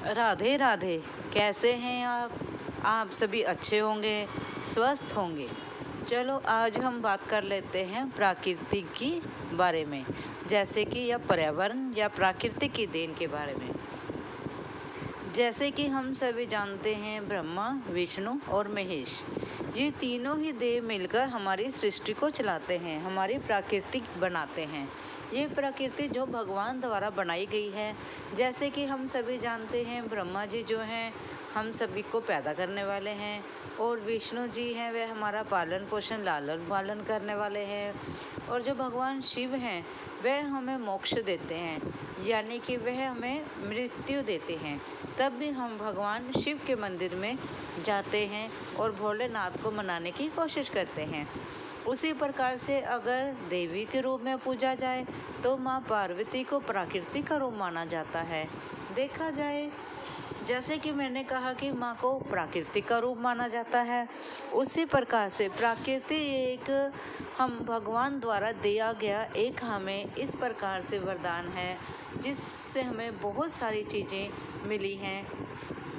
राधे राधे। कैसे हैं आप सभी अच्छे होंगे, स्वस्थ होंगे। चलो आज हम बात कर लेते हैं प्रकृति की बारे में, जैसे कि यह पर्यावरण या प्रकृति की देन के बारे में। जैसे कि हम सभी जानते हैं, ब्रह्मा, विष्णु और महेश, ये तीनों ही देव मिलकर हमारी सृष्टि को चलाते हैं, हमारी प्रकृति बनाते हैं। ये प्रकृति जो भगवान द्वारा बनाई गई है। जैसे कि हम सभी जानते हैं, ब्रह्मा जी जो हैं हम सभी को पैदा करने वाले हैं, और विष्णु जी हैं वह हमारा पालन पोषण लालन पालन करने वाले हैं, और जो भगवान शिव हैं वह हमें मोक्ष देते हैं, यानी कि वह हमें मृत्यु देते हैं। तब भी हम भगवान शिव के मंदिर में जाते हैं और भोलेनाथ को मनाने की कोशिश करते हैं। उसी प्रकार से अगर देवी के रूप में पूजा जाए तो माँ पार्वती को प्रकृति का रूप माना जाता है। देखा जाए, जैसे कि मैंने कहा कि माँ को प्रकृति का रूप माना जाता है, उसी प्रकार से प्रकृति एक हम भगवान द्वारा दिया गया एक हमें इस प्रकार से वरदान है, जिससे हमें बहुत सारी चीज़ें मिली हैं,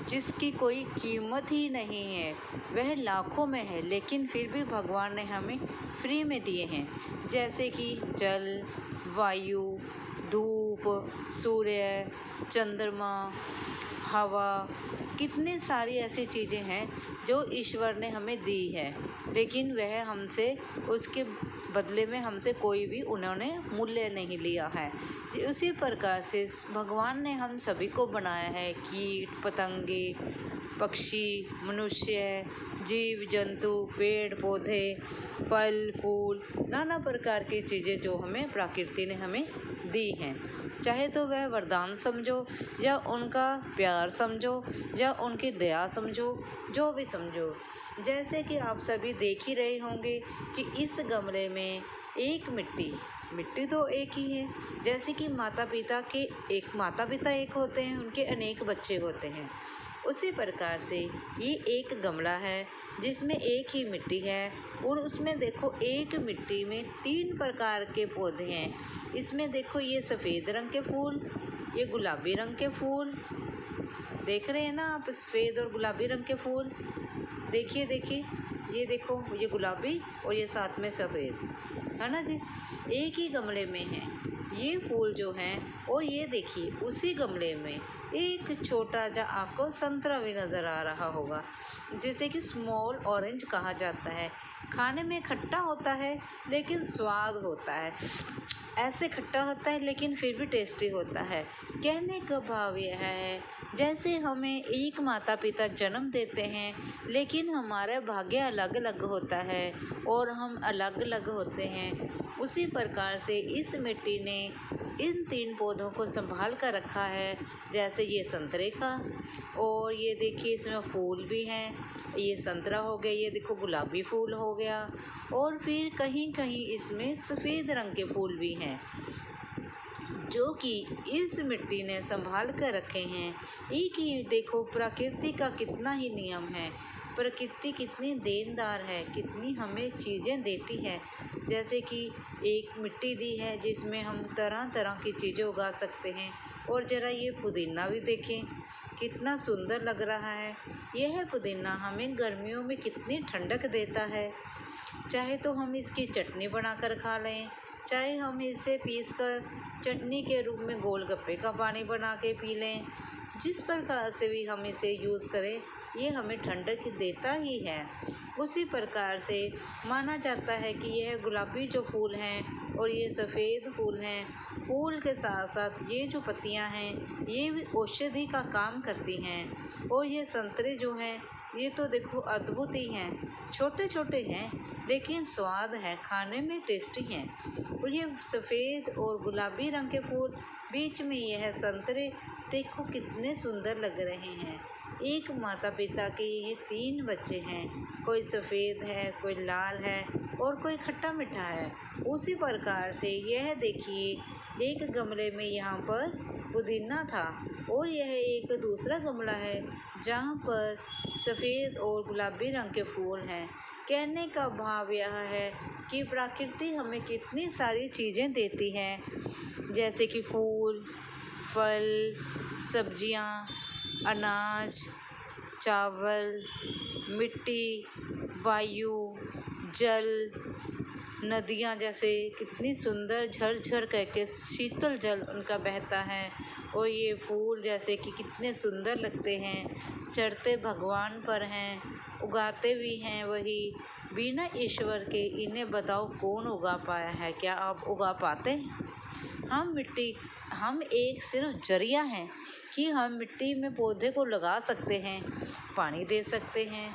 जिसकी कोई कीमत ही नहीं है, वह लाखों में है, लेकिन फिर भी भगवान ने हमें फ्री में दिए हैं। जैसे कि जल, वायु, धूप, सूर्य, चंद्रमा, हवा, कितनी सारी ऐसी चीज़ें हैं जो ईश्वर ने हमें दी है, लेकिन वह हमसे उसके बदले में हमसे कोई भी उन्होंने मूल्य नहीं लिया है। उसी प्रकार से भगवान ने हम सभी को बनाया है, कीट पतंगे, पक्षी, मनुष्य, जीव जंतु, पेड़ पौधे, फल फूल, नाना प्रकार की चीज़ें जो हमें प्रकृति ने हमें दी हैं। चाहे तो वह वरदान समझो, या उनका प्यार समझो, या उनकी दया समझो, जो भी समझो। जैसे कि आप सभी देख ही रहे होंगे कि इस गमले में एक मिट्टी तो एक ही है। जैसे कि माता पिता एक होते हैं, उनके अनेक बच्चे होते हैं। उसी प्रकार से ये एक गमला है जिसमें एक ही मिट्टी है, और उसमें देखो एक मिट्टी में 3 प्रकार के पौधे हैं। इसमें देखो ये सफ़ेद रंग के फूल, ये गुलाबी रंग के फूल, देख रहे हैं ना आप, सफ़ेद और गुलाबी रंग के फूल। देखिए ये देखो, ये गुलाबी और ये साथ में सफ़ेद, है ना जी। एक ही गमले में है ये फूल जो हैं। और ये देखिए उसी गमले में एक छोटा सा आपको संतरा भी नज़र आ रहा होगा, जिसे कि स्मॉल ऑरेंज कहा जाता है। खाने में खट्टा होता है लेकिन स्वाद होता है, ऐसे खट्टा होता है लेकिन फिर भी टेस्टी होता है। कहने का भाव यह है, जैसे हमें एक माता पिता जन्म देते हैं, लेकिन हमारा भाग्य अलग अलग होता है और हम अलग अलग होते हैं, उसी प्रकार से इस मिट्टी ने इन 3 पौधों को संभाल कर रखा है। जैसे ये संतरे का, और ये देखिए इसमें फूल भी हैं, ये संतरा हो गया, ये देखो गुलाबी फूल हो गया, और फिर कहीं कहीं इसमें सफ़ेद रंग के फूल भी हैं, जो कि इस मिट्टी ने संभाल कर रखे हैं। एक ही देखो प्रकृति का कितना ही नियम है, प्रकृति कितनी देनदार है, कितनी हमें चीज़ें देती है। जैसे कि एक मिट्टी दी है जिसमें हम तरह तरह की चीज़ें उगा सकते हैं। और ज़रा ये पुदीना भी देखें, कितना सुंदर लग रहा है। यह पुदीना हमें गर्मियों में कितनी ठंडक देता है। चाहे तो हम इसकी चटनी बनाकर खा लें, चाहे हम इसे पीसकर चटनी के रूप में गोलगप्पे का पानी बना के पी लें। जिस प्रकार से भी हम इसे यूज़ करें, ये हमें ठंडक देता ही है। उसी प्रकार से माना जाता है कि यह गुलाबी जो फूल हैं और ये सफ़ेद फूल हैं, फूल के साथ साथ ये जो पत्तियां हैं ये भी औषधि का काम करती हैं। और ये संतरे जो हैं ये तो देखो अद्भुत ही हैं, छोटे छोटे हैं लेकिन स्वाद है, खाने में टेस्टी हैं। और ये सफ़ेद और गुलाबी रंग के फूल, बीच में ये है संतरे, देखो कितने सुंदर लग रहे हैं। एक माता पिता के ये 3 बच्चे हैं, कोई सफ़ेद है, कोई लाल है और कोई खट्टा मीठा है। उसी प्रकार से यह देखिए एक गमले में यहाँ पर पुदीना था, और यह एक दूसरा गमला है जहाँ पर सफ़ेद और गुलाबी रंग के फूल हैं। कहने का भाव यह है कि प्रकृति हमें कितनी सारी चीज़ें देती है, जैसे कि फूल, फल, सब्जियाँ, अनाज, चावल, मिट्टी, वायु, जल, नदियाँ जैसे कितनी सुंदर झरझर करके शीतल जल उनका बहता है। और ये फूल जैसे कि कितने सुंदर लगते हैं, चढ़ते भगवान पर हैं, उगाते भी हैं वही। बिना ईश्वर के इन्हें बताओ कौन उगा पाया है? क्या आप उगा पाते हैं? हम एक सिर्फ जरिया हैं कि हम मिट्टी में पौधे को लगा सकते हैं, पानी दे सकते हैं,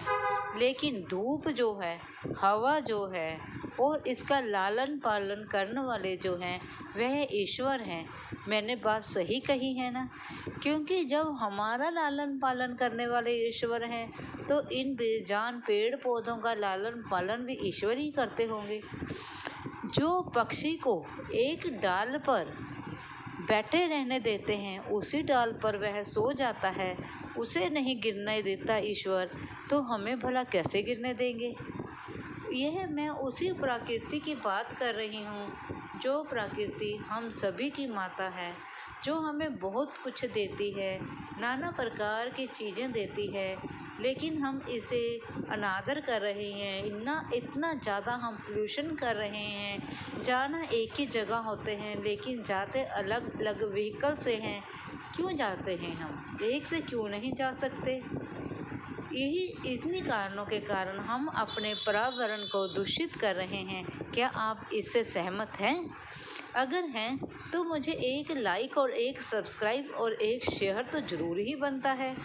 लेकिन धूप जो है, हवा जो है और इसका लालन पालन करने वाले जो हैं वह ईश्वर हैं। मैंने बात सही कही है ना? क्योंकि जब हमारा लालन पालन करने वाले ईश्वर हैं तो इन बेजान पेड़ पौधों का लालन पालन भी ईश्वर ही करते होंगे। जो पक्षी को एक डाल पर बैठे रहने देते हैं, उसी डाल पर वह सो जाता है, उसे नहीं गिरने देता ईश्वर, तो हमें भला कैसे गिरने देंगे? यह मैं उसी प्रकृति की बात कर रही हूँ जो प्रकृति हम सभी की माता है, जो हमें बहुत कुछ देती है, नाना प्रकार की चीज़ें देती है, लेकिन हम इसे अनादर कर रहे हैं। इतना ज़्यादा हम पोल्यूशन कर रहे हैं। जाना एक ही जगह होते हैं लेकिन जाते अलग अलग व्हीकल से हैं। क्यों जाते हैं? हम एक से क्यों नहीं जा सकते? इन्हीं कारणों के कारण हम अपने पर्यावरण को दूषित कर रहे हैं। क्या आप इससे सहमत हैं? अगर हैं तो मुझे एक लाइक और एक सब्सक्राइब और एक शेयर तो ज़रूर ही बनता है।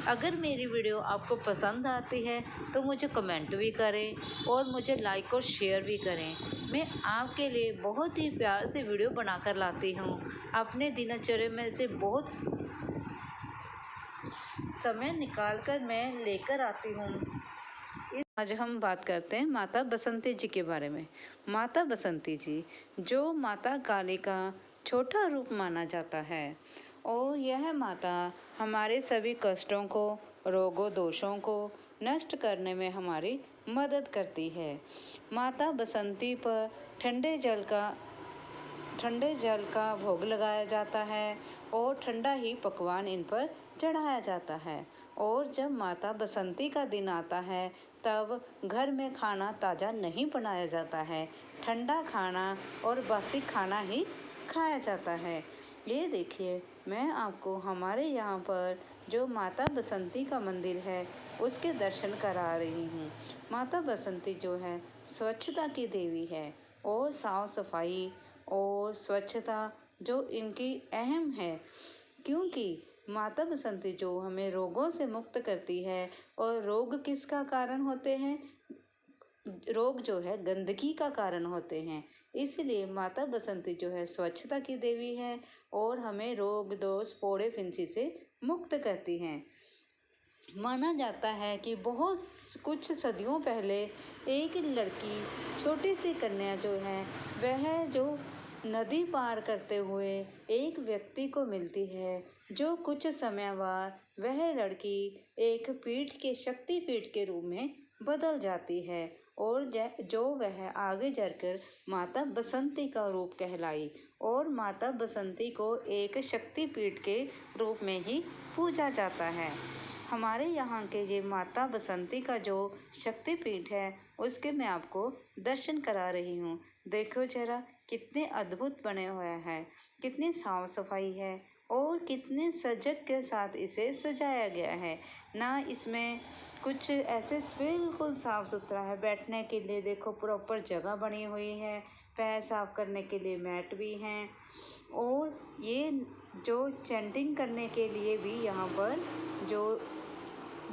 अगर मेरी वीडियो आपको पसंद आती है तो मुझे कमेंट भी करें और मुझे लाइक और शेयर भी करें। मैं आपके लिए बहुत ही प्यार से वीडियो बनाकर लाती हूँ। अपने दिनचर्या में से बहुत समय निकालकर मैं लेकर आती हूँ। आज हम बात करते हैं माता बसंती जी के बारे में। माता बसंती जी जो माता काली का छोटा रूप माना जाता है और यह माता हमारे सभी कष्टों को, रोगों दोषों को नष्ट करने में हमारी मदद करती है। माता बसंती पर ठंडे जल का भोग लगाया जाता है और ठंडा ही पकवान इन पर चढ़ाया जाता है। और जब माता बसंती का दिन आता है तब घर में खाना ताज़ा नहीं बनाया जाता है, ठंडा खाना और बासी खाना ही खाया जाता है। ये देखिए, मैं आपको हमारे यहाँ पर जो माता बसंती का मंदिर है उसके दर्शन करा रही हूँ। माता बसंती जो है स्वच्छता की देवी है और साफ सफाई और स्वच्छता जो इनकी अहम है, क्योंकि माता बसंती जो हमें रोगों से मुक्त करती है। और रोग किसका कारण होते हैं? रोग जो है गंदगी का कारण होते हैं। इसलिए माता बसंती जो है स्वच्छता की देवी है और हमें रोग दोष फोड़े फिंसी से मुक्त करती हैं। माना जाता है कि बहुत कुछ सदियों पहले एक लड़की, छोटी सी कन्या जो है वह जो नदी पार करते हुए एक व्यक्ति को मिलती है, जो कुछ समय बाद वह लड़की एक पीठ के शक्ति पीठ के रूप में बदल जाती है और जो वह आगे जाकर माता बसंती का रूप कहलाई और माता बसंती को एक शक्ति पीठ के रूप में ही पूजा जाता है। हमारे यहाँ के ये माता बसंती का जो शक्तिपीठ है उसके मैं आपको दर्शन करा रही हूँ। देखो जरा कितने अद्भुत बने हुए हैं, कितनी साफ सफाई है और कितने सजग के साथ इसे सजाया गया है ना। इसमें कुछ ऐसे बिल्कुल साफ सुथरा है। बैठने के लिए देखो प्रॉपर जगह बनी हुई है, पैर साफ करने के लिए मैट भी हैं और ये जो चैंटिंग करने के लिए भी यहाँ पर जो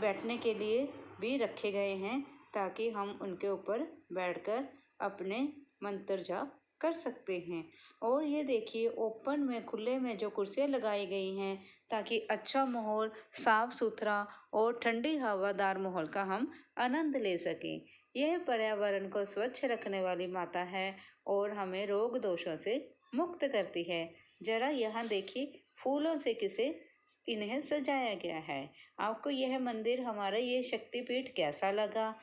बैठने के लिए भी रखे गए हैं ताकि हम उनके ऊपर बैठकर अपने मंत्र जाप कर सकते हैं। और ये देखिए ओपन में, खुले में जो कुर्सियाँ लगाई गई हैं ताकि अच्छा माहौल, साफ सुथरा और ठंडी हवादार माहौल का हम आनंद ले सकें। यह पर्यावरण को स्वच्छ रखने वाली माता है और हमें रोग दोषों से मुक्त करती है। जरा यहाँ देखिए फूलों से इन्हें सजाया गया है। आपको यह मंदिर, हमारा ये शक्तिपीठ कैसा लगा?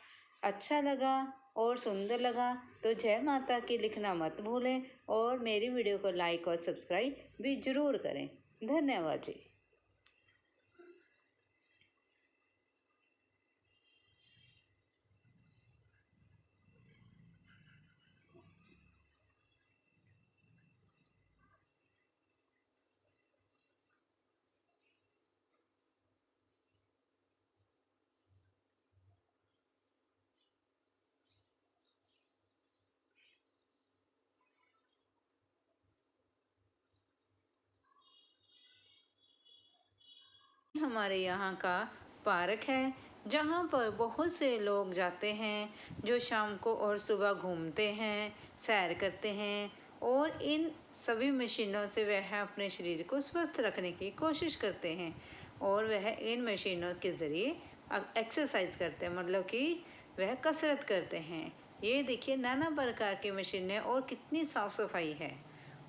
अच्छा लगा और सुंदर लगा तो जय माता की लिखना मत भूलें और मेरी वीडियो को लाइक और सब्सक्राइब भी ज़रूर करें। धन्यवाद जी। हमारे यहाँ का पार्क है, जहाँ पर बहुत से लोग जाते हैं, जो शाम को और सुबह घूमते हैं, सैर करते हैं और इन सभी मशीनों से वह अपने शरीर को स्वस्थ रखने की कोशिश करते हैं और वह इन मशीनों के ज़रिए एक्सरसाइज करते हैं, मतलब कि वह कसरत करते हैं। ये देखिए नाना प्रकार की मशीनें और कितनी साफ सफाई है।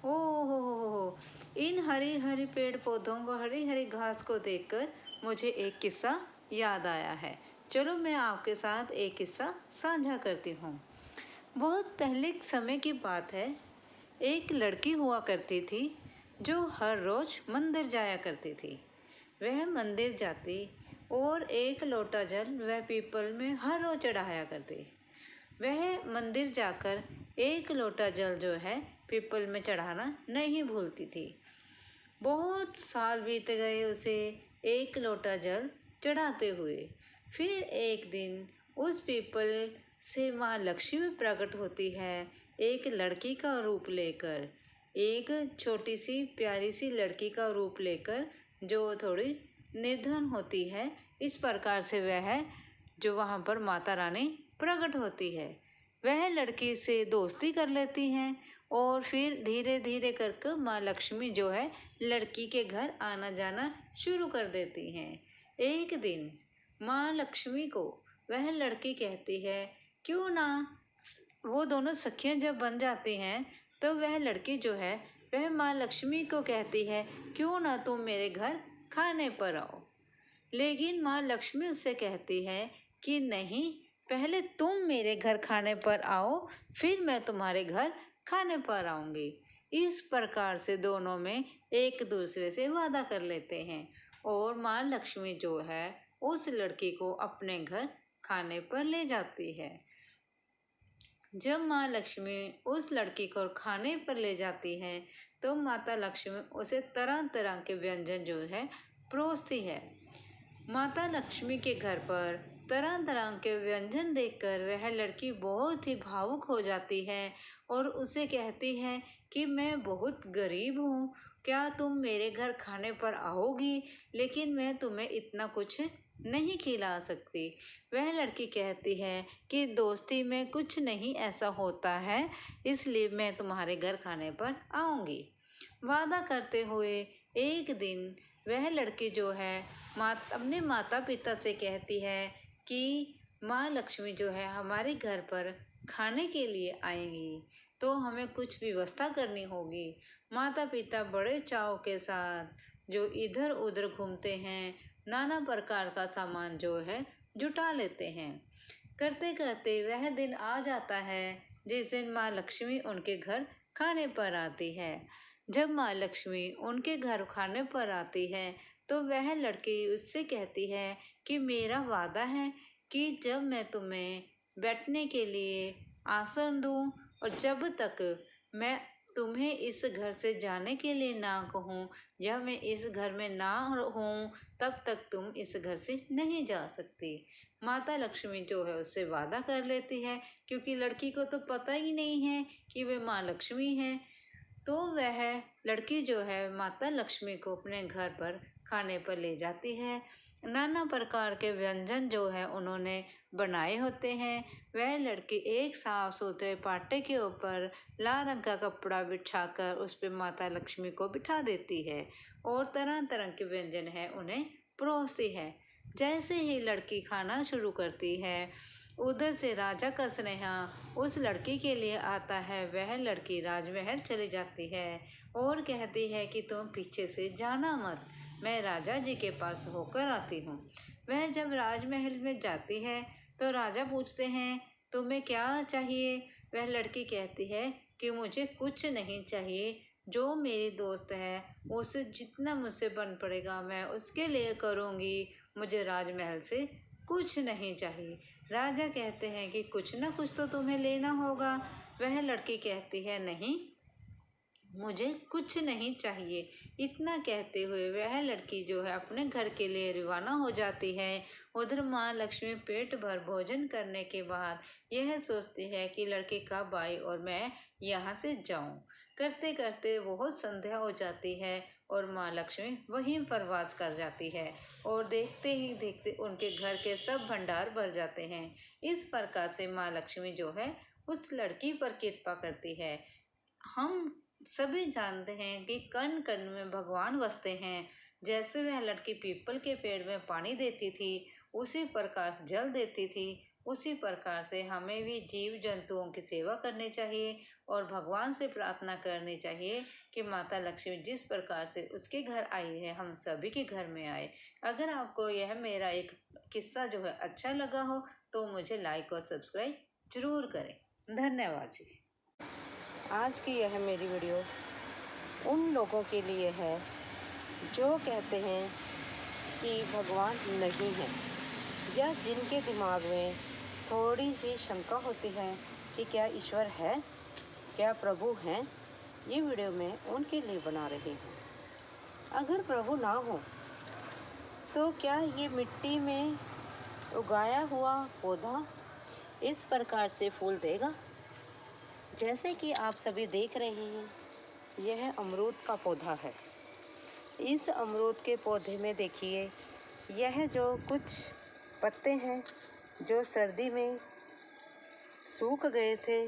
ओह हो, इन हरी हरी पेड़ पौधों को, हरी हरी घास को देखकर मुझे एक किस्सा याद आया है। चलो मैं आपके साथ एक किस्सा साझा करती हूँ। बहुत पहले समय की बात है। एक लड़की हुआ करती थी जो हर रोज मंदिर जाया करती थी। वह मंदिर जाती और एक लोटा जल वह पीपल में हर रोज चढ़ाया करती। वह मंदिर जाकर एक लोटा जल जो है पीपल में चढ़ाना नहीं भूलती थी। बहुत साल बीत गए उसे एक लोटा जल चढ़ाते हुए। फिर एक दिन उस पीपल से माँ लक्ष्मी प्रकट होती है, एक लड़की का रूप लेकर, एक छोटी सी प्यारी सी लड़की का रूप लेकर, जो थोड़ी निर्धन होती है। इस प्रकार से वह जो वहाँ पर माता रानी प्रकट होती है, वह लड़की से दोस्ती कर लेती हैं और फिर धीरे धीरे करके माँ लक्ष्मी जो है लड़की के घर आना जाना शुरू कर देती हैं। एक दिन माँ लक्ष्मी को वह लड़की कहती है, क्यों ना वो दोनों सखियां जब बन जाती हैं तो वह लड़की जो है वह माँ लक्ष्मी को कहती है, क्यों ना तुम मेरे घर खाने पर आओ। लेकिन माँ लक्ष्मी उससे कहती है कि नहीं, पहले तुम मेरे घर खाने पर आओ, फिर मैं तुम्हारे घर खाने पर आऊँगी। इस प्रकार से दोनों में एक दूसरे से वादा कर लेते हैं और माँ लक्ष्मी जो है उस लड़की को अपने घर खाने पर ले जाती है। जब माँ लक्ष्मी उस लड़की को खाने पर ले जाती है तो माता लक्ष्मी उसे तरह तरह के व्यंजन जो है परोसती है। माता लक्ष्मी के घर पर तरह तरह के व्यंजन देखकर वह लड़की बहुत ही भावुक हो जाती है और उसे कहती है कि मैं बहुत गरीब हूँ, क्या तुम मेरे घर खाने पर आओगी, लेकिन मैं तुम्हें इतना कुछ नहीं खिला सकती। वह लड़की कहती है कि दोस्ती में कुछ नहीं ऐसा होता है, इसलिए मैं तुम्हारे घर खाने पर आऊँगी। वादा करते हुए एक दिन वह लड़की जो है अपने माता पिता से कहती है कि माँ लक्ष्मी जो है हमारे घर पर खाने के लिए आएंगी तो हमें कुछ व्यवस्था करनी होगी। माता पिता बड़े चाव के साथ जो इधर उधर घूमते हैं, नाना प्रकार का सामान जो है जुटा लेते हैं। करते करते वह दिन आ जाता है जिस दिन माँ लक्ष्मी उनके घर खाने पर आती है। जब माँ लक्ष्मी उनके घर खाने पर आती है तो वह लड़की उससे कहती है कि मेरा वादा है कि जब मैं तुम्हें बैठने के लिए आसन दूं और जब तक मैं तुम्हें इस घर से जाने के लिए ना कहूँ या मैं इस घर में ना हूँ तब तक तुम इस घर से नहीं जा सकती। माता लक्ष्मी जो है उससे वादा कर लेती है, क्योंकि लड़की को तो पता ही नहीं है कि वे माँ लक्ष्मी है। तो वह लड़की जो है माता लक्ष्मी को अपने घर पर खाने पर ले जाती है। नाना प्रकार के व्यंजन जो है उन्होंने बनाए होते हैं। वह लड़की एक साफ सुथरे पाटे के ऊपर लाल रंग का कपड़ा बिछाकर उस पर माता लक्ष्मी को बिठा देती है और तरह तरह के व्यंजन है उन्हें परोसती है। जैसे ही लड़की खाना शुरू करती है उधर से राजा का स्नेहा उस लड़की के लिए आता है। वह लड़की राजमहल चली जाती है और कहती है कि तुम पीछे से जाना मत, मैं राजा जी के पास होकर आती हूँ। वह जब राजमहल में जाती है तो राजा पूछते हैं तुम्हें क्या चाहिए। वह लड़की कहती है कि मुझे कुछ नहीं चाहिए, जो मेरी दोस्त है उसे जितना मुझसे बन पड़ेगा मैं उसके लिए करूँगी, मुझे राजमहल से कुछ नहीं चाहिए। राजा कहते हैं कि कुछ ना कुछ तो तुम्हें लेना होगा। वह लड़की कहती है नहीं, मुझे कुछ नहीं चाहिए। इतना कहते हुए वह लड़की जो है अपने घर के लिए रवाना हो जाती है। उधर माँ लक्ष्मी पेट भर भोजन करने के बाद यह सोचती है कि लड़के कब आए और मैं यहाँ से जाऊँ। करते करते बहुत संध्या हो जाती है और माँ लक्ष्मी वहीं पर वास कर जाती है और देखते ही देखते उनके घर के सब भंडार भर जाते हैं। इस प्रकार से माँ लक्ष्मी जो है उस लड़की पर कृपा करती है। हम सभी जानते हैं कि कण कण में भगवान बसते हैं। जैसे वह लड़की पीपल के पेड़ में पानी देती थी, उसी प्रकार जल देती थी, उसी प्रकार से हमें भी जीव जंतुओं की सेवा करनी चाहिए और भगवान से प्रार्थना करनी चाहिए कि माता लक्ष्मी जिस प्रकार से उसके घर आई है हम सभी के घर में आए। अगर आपको यह मेरा एक किस्सा जो है अच्छा लगा हो तो मुझे लाइक और सब्सक्राइब जरूर करें। धन्यवाद जी। आज की यह मेरी वीडियो उन लोगों के लिए है जो कहते हैं कि भगवान नहीं है, या जिनके दिमाग में थोड़ी सी शंका होती है कि क्या ईश्वर है, क्या प्रभु हैं। ये वीडियो मैं उनके लिए बना रही हूँ। अगर प्रभु ना हो तो क्या ये मिट्टी में उगाया हुआ पौधा इस प्रकार से फूल देगा? जैसे कि आप सभी देख रहे हैं, यह अमरूद का पौधा है। इस अमरूद के पौधे में देखिए, यह जो कुछ पत्ते हैं जो सर्दी में सूख गए थे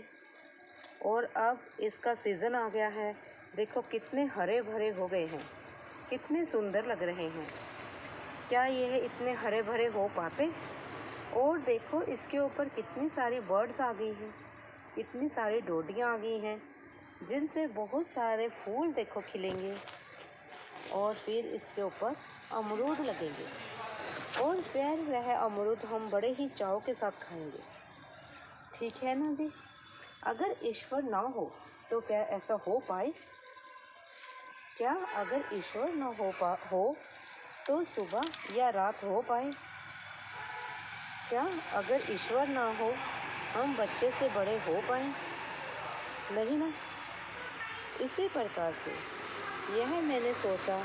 और अब इसका सीज़न आ गया है। देखो कितने हरे भरे हो गए हैं, कितने सुंदर लग रहे हैं। क्या यह इतने हरे भरे हो पाते? और देखो इसके ऊपर कितनी सारी बर्ड्स आ गई हैं, कितनी सारी डोडियाँ आ गई हैं, जिनसे बहुत सारे फूल देखो खिलेंगे और फिर इसके ऊपर अमरूद लगेंगे और फिर वह अमरूद हम बड़े ही चाव के साथ खाएंगे। ठीक है ना जी? अगर ईश्वर ना हो तो क्या ऐसा हो पाए? क्या अगर ईश्वर ना हो तो सुबह या रात हो पाए? क्या अगर ईश्वर ना हो हम बच्चे से बड़े हो पाए? नहीं ना। इसी प्रकार से यह मैंने सोचा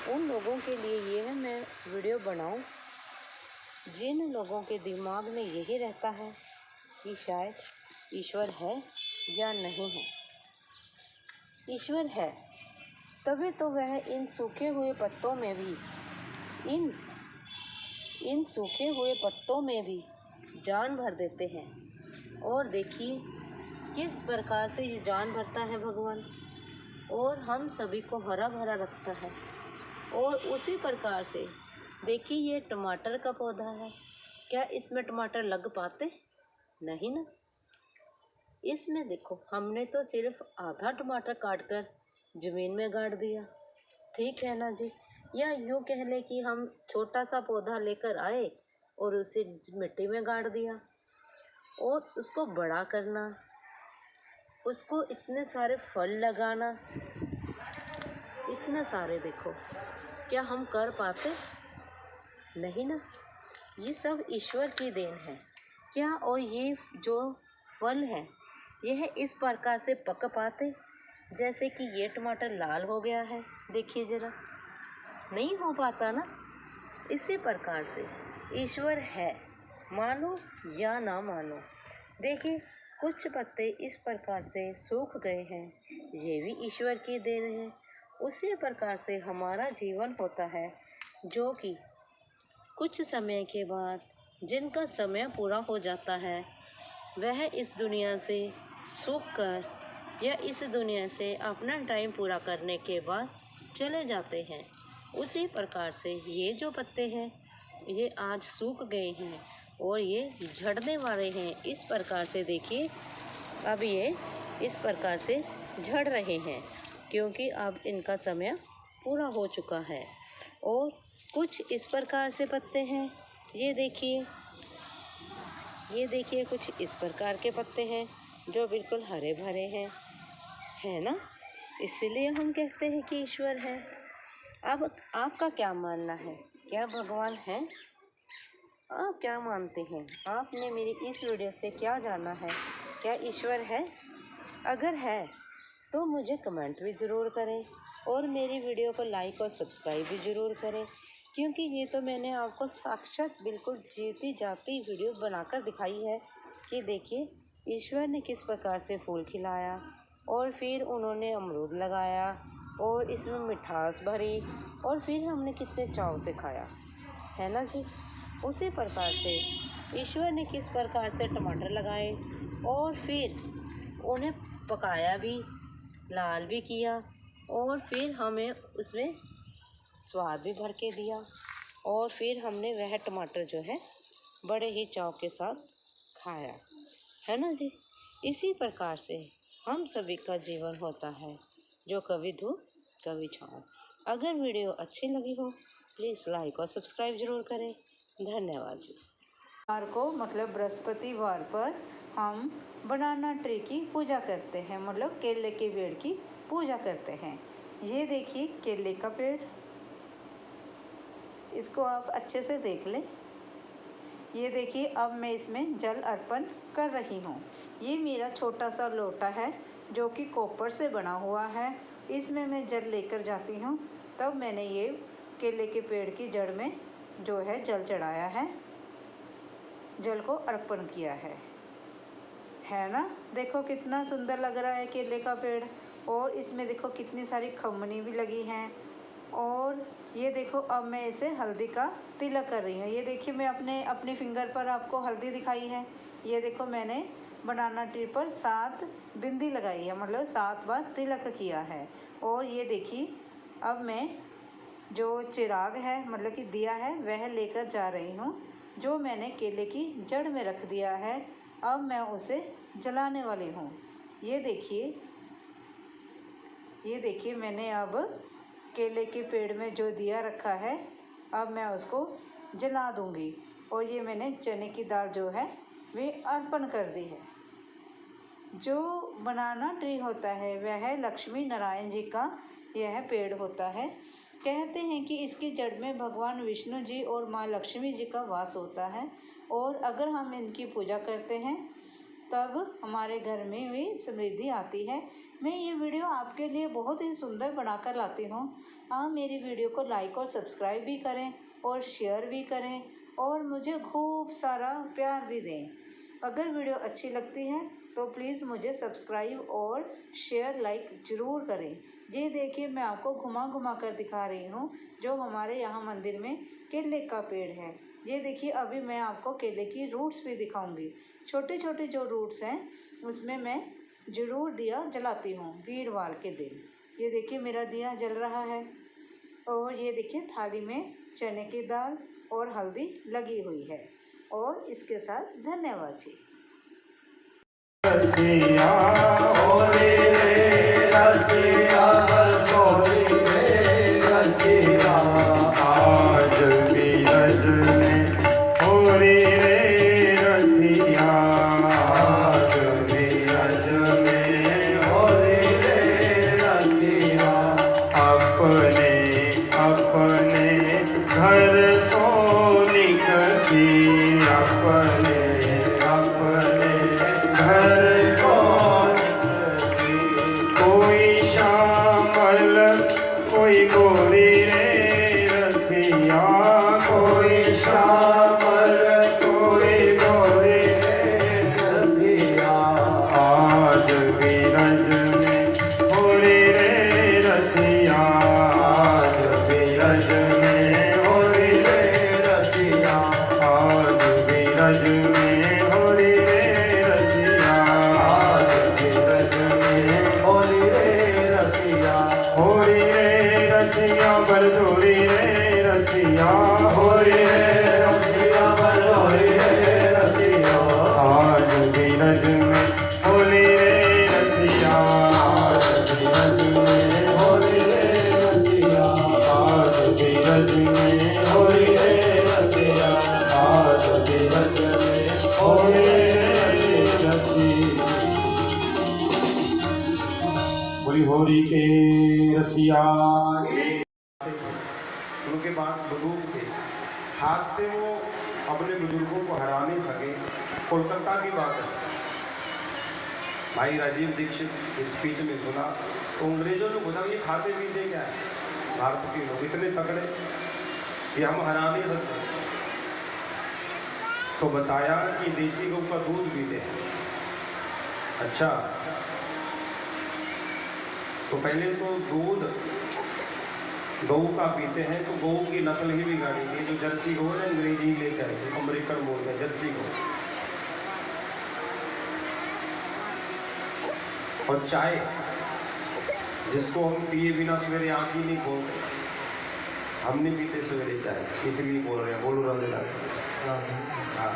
उन लोगों के लिए यह मैं वीडियो बनाऊं जिन लोगों के दिमाग में यही रहता है कि शायद ईश्वर है या नहीं है। ईश्वर है तभी तो वह इन सूखे हुए पत्तों में भी इन सूखे हुए पत्तों में भी जान भर देते हैं। और देखिए किस प्रकार से ये जान भरता है भगवान, और हम सभी को हरा भरा रखता है। और उसी प्रकार से देखिए ये टमाटर का पौधा है, क्या इसमें टमाटर लग पाते? नहीं ना। इसमें देखो हमने तो सिर्फ आधा टमाटर काटकर ज़मीन में गाड़ दिया, ठीक है ना जी। या यूँ कह ले कि हम छोटा सा पौधा लेकर आए और उसे मिट्टी में गाड़ दिया, और उसको बड़ा करना, उसको इतने सारे फल लगाना, इतने सारे देखो, क्या हम कर पाते? नहीं ना। ये सब ईश्वर की देन है। क्या और ये जो फल है यह इस प्रकार से पक पाते? जैसे कि ये टमाटर लाल हो गया है, देखिए ज़रा, नहीं हो पाता ना। इसी प्रकार से ईश्वर है, मानो या ना मानो। देखिए कुछ पत्ते इस प्रकार से सूख गए हैं, ये भी ईश्वर की देन है। उसी प्रकार से हमारा जीवन होता है, जो कि कुछ समय के बाद जिनका समय पूरा हो जाता है वह इस दुनिया से सूख कर या इस दुनिया से अपना टाइम पूरा करने के बाद चले जाते हैं। उसी प्रकार से ये जो पत्ते हैं ये आज सूख गए हैं और ये झड़ने वाले हैं। इस प्रकार से देखिए अब ये इस प्रकार से झड़ रहे हैं, क्योंकि अब इनका समय पूरा हो चुका है। और कुछ इस प्रकार से पत्ते हैं, ये देखिए कुछ इस प्रकार के पत्ते हैं जो बिल्कुल हरे भरे हैं, है ना। इसलिए हम कहते हैं कि ईश्वर है। अब आपका क्या मानना है, क्या भगवान है? आप क्या मानते हैं? आपने मेरी इस वीडियो से क्या जाना है? क्या ईश्वर है? अगर है तो मुझे कमेंट भी ज़रूर करें और मेरी वीडियो को लाइक और सब्सक्राइब भी ज़रूर करें, क्योंकि ये तो मैंने आपको साक्षात बिल्कुल जीती जाती वीडियो बनाकर दिखाई है कि देखिए ईश्वर ने किस प्रकार से फूल खिलाया और फिर उन्होंने अमरूद लगाया और इसमें मिठास भरी और फिर हमने कितने चाव से खाया, है ना जी। उसी प्रकार से ईश्वर ने किस प्रकार से टमाटर लगाए और फिर उन्हें पकाया भी, लाल भी किया और फिर हमें उसमें स्वाद भी भर के दिया और फिर हमने वह टमाटर जो है बड़े ही चाव के साथ खाया, है ना जी। इसी प्रकार से हम सभी का जीवन होता है, जो कभी धूप कभी छाँव। अगर वीडियो अच्छी लगी हो प्लीज़ लाइक और सब्सक्राइब ज़रूर करें। धन्यवाद जी। वार को मतलब बृहस्पतिवार पर हम बनाना ट्री की पूजा करते हैं, मतलब केले के पेड़ की पूजा करते हैं। ये देखिए केले का पेड़, इसको आप अच्छे से देख लें। ये देखिए अब मैं इसमें जल अर्पण कर रही हूँ। ये मेरा छोटा सा लोटा है जो कि कॉपर से बना हुआ है। इसमें मैं जल लेकर जाती हूँ, तब मैंने ये केले के पेड़ की जड़ में जो है जल चढ़ाया है, जल को अर्पण किया है ना। देखो कितना सुंदर लग रहा है केले का पेड़, और इसमें देखो कितनी सारी खमनी भी लगी हैं। और ये देखो अब मैं इसे हल्दी का तिलक कर रही हूँ। ये देखिए मैं अपने फिंगर पर आपको हल्दी दिखाई है। ये देखो मैंने बनाना ट्री पर 7 बिंदी लगाई है, मतलब 7 बार तिलक किया है। और ये देखिए अब मैं जो चिराग है मतलब कि दिया है वह लेकर जा रही हूँ, जो मैंने केले की जड़ में रख दिया है। अब मैं उसे जलाने वाली हूँ। ये देखिए मैंने अब केले के पेड़ में जो दिया रखा है, अब मैं उसको जला दूंगी। और ये मैंने चने की दाल जो है वे अर्पण कर दी है। जो बनाना ट्री होता है वह लक्ष्मी नारायण जी का यह पेड़ होता है। कहते हैं कि इसकी जड़ में भगवान विष्णु जी और माँ लक्ष्मी जी का वास होता है, और अगर हम इनकी पूजा करते हैं तब हमारे घर में भी समृद्धि आती है। मैं ये वीडियो आपके लिए बहुत ही सुंदर बनाकर लाती हूँ। आप मेरी वीडियो को लाइक और सब्सक्राइब भी करें और शेयर भी करें और मुझे खूब सारा प्यार भी दें। अगर वीडियो अच्छी लगती है तो प्लीज़ मुझे सब्सक्राइब और शेयर लाइक ज़रूर करें। ये देखिए मैं आपको घुमा कर दिखा रही हूँ जो हमारे यहाँ मंदिर में केले का पेड़ है। ये देखिए अभी मैं आपको केले की रूट्स भी दिखाऊंगी। छोटे छोटे जो रूट्स हैं उसमें मैं ज़रूर दिया जलाती हूँ वीरवार के दिन। ये देखिए मेरा दिया जल रहा है, और ये देखिए थाली में चने की दाल और हल्दी लगी हुई है। और इसके साथ धन्यवाद जी। होरी के रसिया उनके पास बुजुर्ग थे, हाथ से वो अपने बुजुर्गों को हरा नहीं सके। कोलकाता की बात है, भाई राजीव दीक्षित स्पीच में सुना तो अंग्रेजों ने पूछा ये खाते पीते क्या है, भारत के लोग इतने तगड़े कि हम हरा नहीं सकते। तो बताया कि देसी गौ का दूध पीते हैं। अच्छा, तो पहले तो दूध गऊ का पीते हैं, तो गऊ की नस्ल ही बिगाड़ी थी। जो जर्सी गऊ है अंग्रेजी लेकर अमेरिकन बोल रहे जर्सी गऊ। और चाय जिसको हम पिए बिना सवेरे आँख ही नहीं खोलते, हम नहीं पीते सवेरे चाय, इसलिए बोल रहे हैं। बोलो रंग हाँ,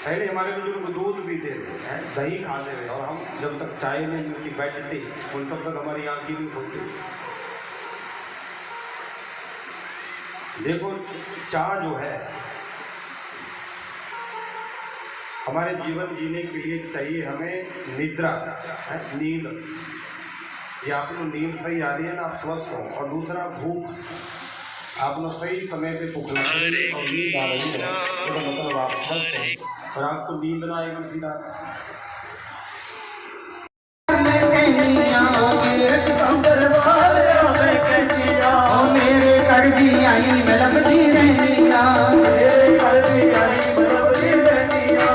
पहले हमारे बुजुर्ग दूध पीते थे, दही खाते थे, और हम जब तक चाय नहीं मिलती बैठते उन तब तक हमारी आँख ही नहीं खुलती। देखो चाय जो है हमारे जीवन जीने के लिए चाहिए हमें निद्रा, नींद। या आपको नींद सही आ रही है ना, आप स्वस्थ हो। और दूसरा भूख, आप लोग सही समय पे भूख लग रही है और नींद आ रही है, तो मतलब आप स्वस्थ हो। और आपको नींद ना आएगी सीधा मेरे घर भी आई मैं लभदी रहनिया, मेरे घर भी आई मैं लभदी रहनिया,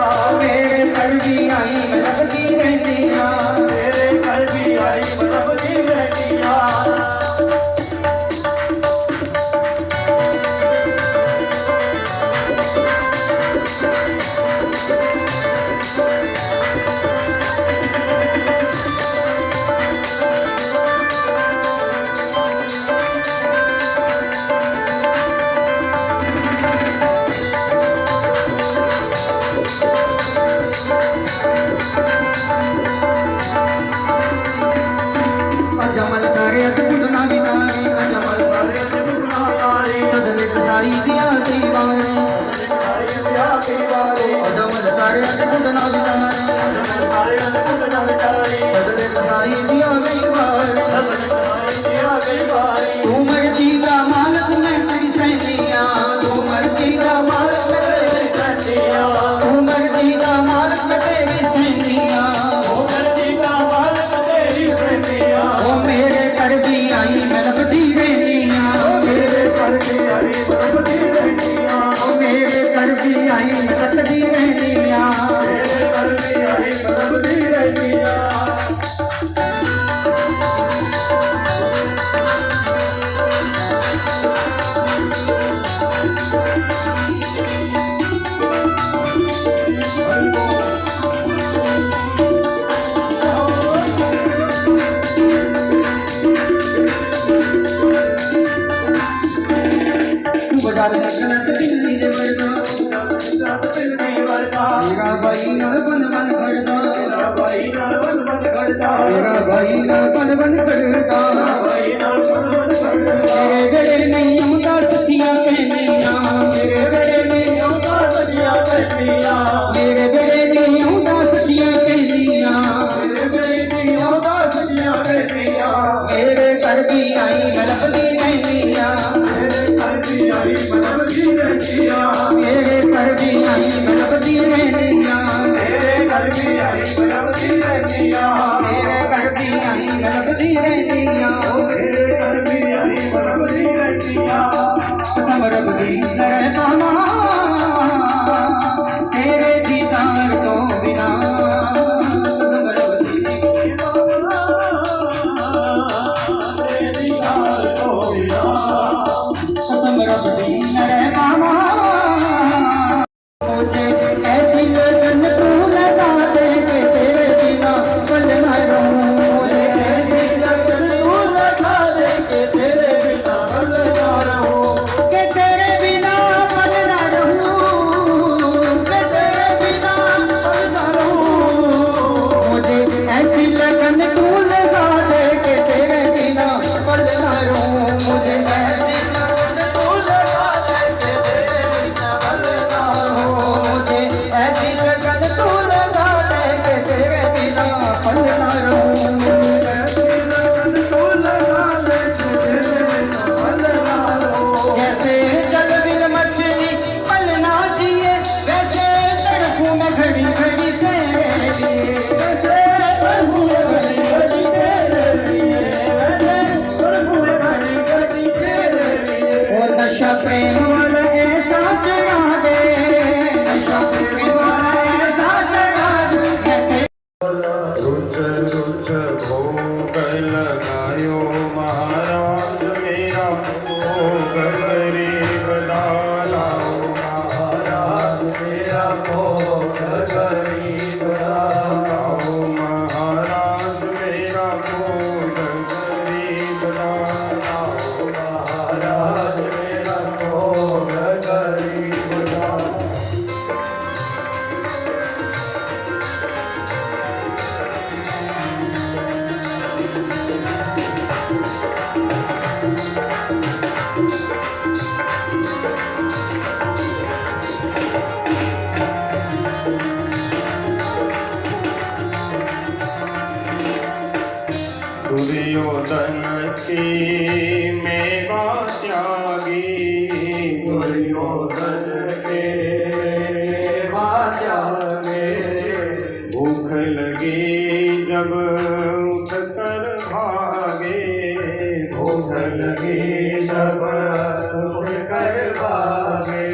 मेरे घर भी आई मैं लभदी रहनिया, मेरे घर भी आई मैं लभदी रहनिया। जमल करे अद्भुत ना बितारी, जमल करे अद्भुत ना बितारी, सदने सारी दिया दीवानी, जमल करे अद्भुत ना बितारी, जमल करे अद्भुत ना बितारी, सदने सारी दिया दीवानी। तू मर्जी का मालिक मैं तेरी सैनिया, तू मर्जी का मालिक मैं तेरी सैनिया, तू मर्जी का मालिक मैं तेरी सैनिया, तू मर्जी का मालिक मैं तेरी सैनिया। ओ मेरे घर भी आई मैं लभदी रहनिया, मेरे घर भी आई मैं लभदी रहनिया, मेरे घर भी आई मैं लभदी रहनिया, मेरे घर भी आई मैं लभदी रहनिया। मेरा भाई ना बन बन करता, मेरा भाई ना बन बन करता, मेरा भाई ना बन बन करता, भाई ना बन बन करता। मेरे गले नहीं आउंदा सच्चियां कहनिया, मेरे गले नहीं आउंदा सच्चियां कहनिया, मेरे गले नहीं आउंदा सच्चियां कहनिया, मेरे गले नहीं आउंदा सच्चियां कहनिया। मेरे घर भी आई मैं लभदी रहनिया, मेरे घर भी आई मैं लभदी रहनिया, मेरे घर भी आई मैं लभदी रहनिया, मेरे घर भी आई मैं लभदी रहनिया, मेरे घर भी आई मैं लभदी रहनिया, मेरे घर भी आई मैं लभदी रहनिया। कसम रबदी रहता मां तेरे दीदार तो बिना, कसम रबदी तेरे दीदार तो बिना, कसम रबदी रहता मां मुझे ऐसी लगन तू लगा दे के तेरे बिना पल न रहूं, मुझे ऐसी लगन तू लगा दे के तेरे बिना पल न रहूं, के तेरे बिना पल न रहूं, के तेरे बिना पल न रहूं। मुझे ऐसी लगन तू लगा दे के तेरे बिना पल न रहूं, मुझे ऐसी लगन तू लगा दे के तेरे बिना पल न रहूं, मुझे ऐसी लगन तू लगा दे के तेरे बिना पल न रहूं, ऐसी लगन तू लगा दे के तेरे बिना पल न रहूं। जैसे जल बिन मछली पल ना जिए, वैसे तड़पूं मैं घड़ी घड़ी तेरे लिए, वैसे तड़पूं मैं घड़ी घड़ी तेरे लिए, वैसे तड़पूं मैं घड़ी दुर्योधन के मेवा त्यागी, दुर्योधन के मेवा त्यागे, भूख लगी जब उठ कर भागे, भूख लगी जब उठ कर भागे,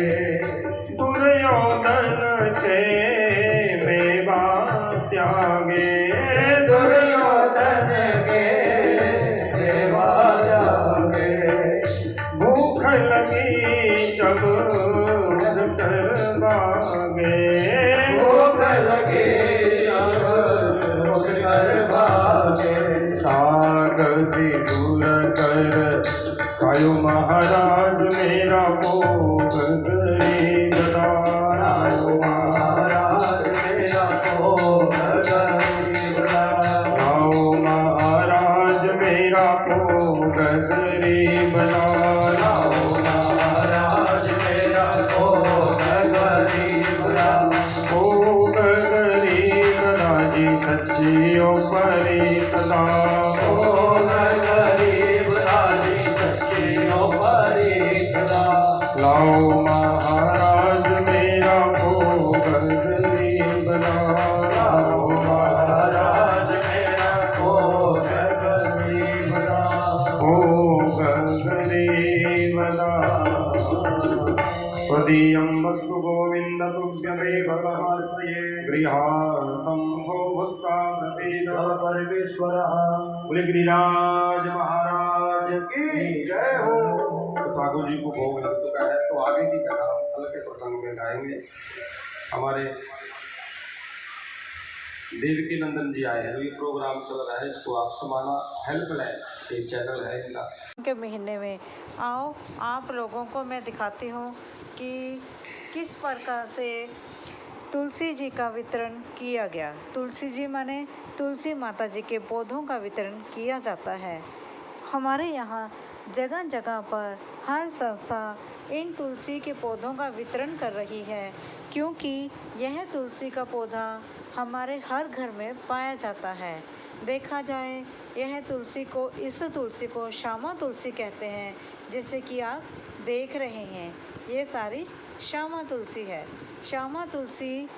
दुर्योधन के मेवा त्यागे, दुर्योधन के मेवा त्यागे, भूख लगी जब उठ कर भागे, भूख लगी जब उठ कर भागे, सागति दूर कर कायो महाराज मेरा भोग गरीब दास, महाराज मेरा भोग गरीब दास, आओ महाराज मेरा भोग गरीब दास, महाराज मेरा भोग गरीब दास, भोग गरीब राजी सच्ची परी सदा, भोग गरीब राजी सच्ची परी सदा, लाओ महाराज मेरा भोग गरीब दास, लाओ महाराज मेरा भोग गरीब दास, भोग गरीब दास। त्वदीयं वस्तु गोविन्द तुभ्यमेव समर्पये, गृहार्थं भो भूत्वा प्रसीद परमेश्वरः। बोले गिरिराज महाराज की जय हो। तो ठाकुर जी को भोग लग चुका है, तो आगे की कथा हम कल के प्रसंग में गाएंगे। हमारे देवकी नंदन जी आए हैं, ये प्रोग्राम चल रहा है, इसको आप समाना हेल्पलाइन ये चैनल है इनका के महीने में। आओ आप लोगों को मैं दिखाती हूँ कि किस प्रकार से तुलसी जी का वितरण किया गया। तुलसी जी माने तुलसी माता जी के पौधों का वितरण किया जाता है। हमारे यहाँ जगह जगह पर हर संस्था इन तुलसी के पौधों का वितरण कर रही है, क्योंकि यह तुलसी का पौधा हमारे हर घर में पाया जाता है। देखा जाए यह इस तुलसी को श्यामा तुलसी कहते हैं। जैसे कि आप देख रहे हैं, ये सारी श्यामा तुलसी है। श्यामा तुलसी,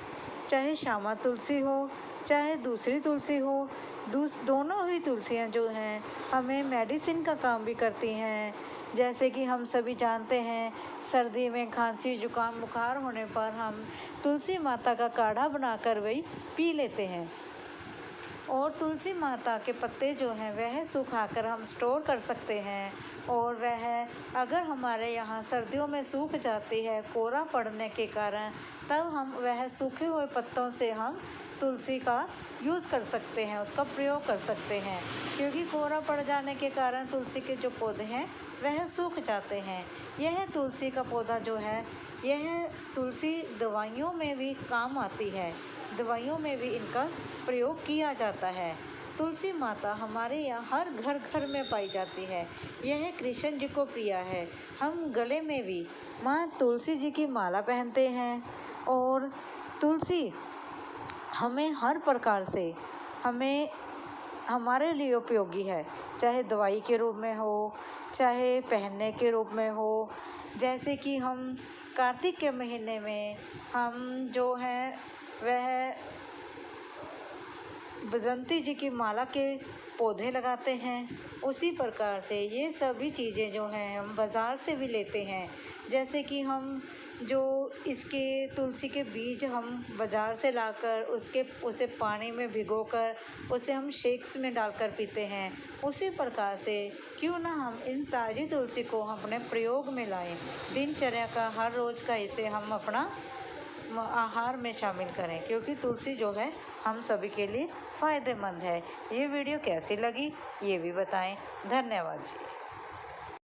चाहे श्यामा तुलसी हो चाहे दूसरी तुलसी हो, दोनों ही तुलसियाँ जो हैं हमें मेडिसिन का काम भी करती हैं। जैसे कि हम सभी जानते हैं, सर्दी में खांसी जुकाम बुखार होने पर हम तुलसी माता का काढ़ा बनाकर वही पी लेते हैं। और तुलसी माता के पत्ते जो हैं वह सुखाकर हम स्टोर कर सकते हैं, और वह अगर हमारे यहाँ सर्दियों में सूख जाती है कोरा पड़ने के कारण, तब हम वह सूखे हुए पत्तों से हम तुलसी का यूज़ कर सकते हैं, उसका प्रयोग कर सकते हैं। क्योंकि कोरा पड़ जाने के कारण तुलसी के जो पौधे हैं वह सूख जाते हैं। यह तुलसी का पौधा जो है, यह तुलसी दवाइयों में भी काम आती है, दवाइयों में भी इनका प्रयोग किया जाता है। तुलसी माता हमारे यहाँ हर घर घर में पाई जाती है। यह कृष्ण जी को प्रिय है। हम गले में भी माँ तुलसी जी की माला पहनते हैं, और तुलसी हमें हर प्रकार से हमारे लिए उपयोगी है, चाहे दवाई के रूप में हो, चाहे पहनने के रूप में हो। जैसे कि हम कार्तिक के महीने में हम जो है वह बसंती जी की माला के पौधे लगाते हैं। उसी प्रकार से ये सभी चीज़ें जो हैं हम बाज़ार से भी लेते हैं। जैसे कि हम जो इसके तुलसी के बीज हम बाज़ार से लाकर उसे पानी में भिगोकर उसे हम शेक्स में डालकर पीते हैं, उसी प्रकार से क्यों ना हम इन ताज़ी तुलसी को हम अपने प्रयोग में लाएं। दिनचर्या का हर रोज़ का इसे हम अपना आहार में शामिल करें, क्योंकि तुलसी जो है हम सभी के लिए फ़ायदेमंद है। ये वीडियो कैसी लगी ये भी बताएं। धन्यवाद जी।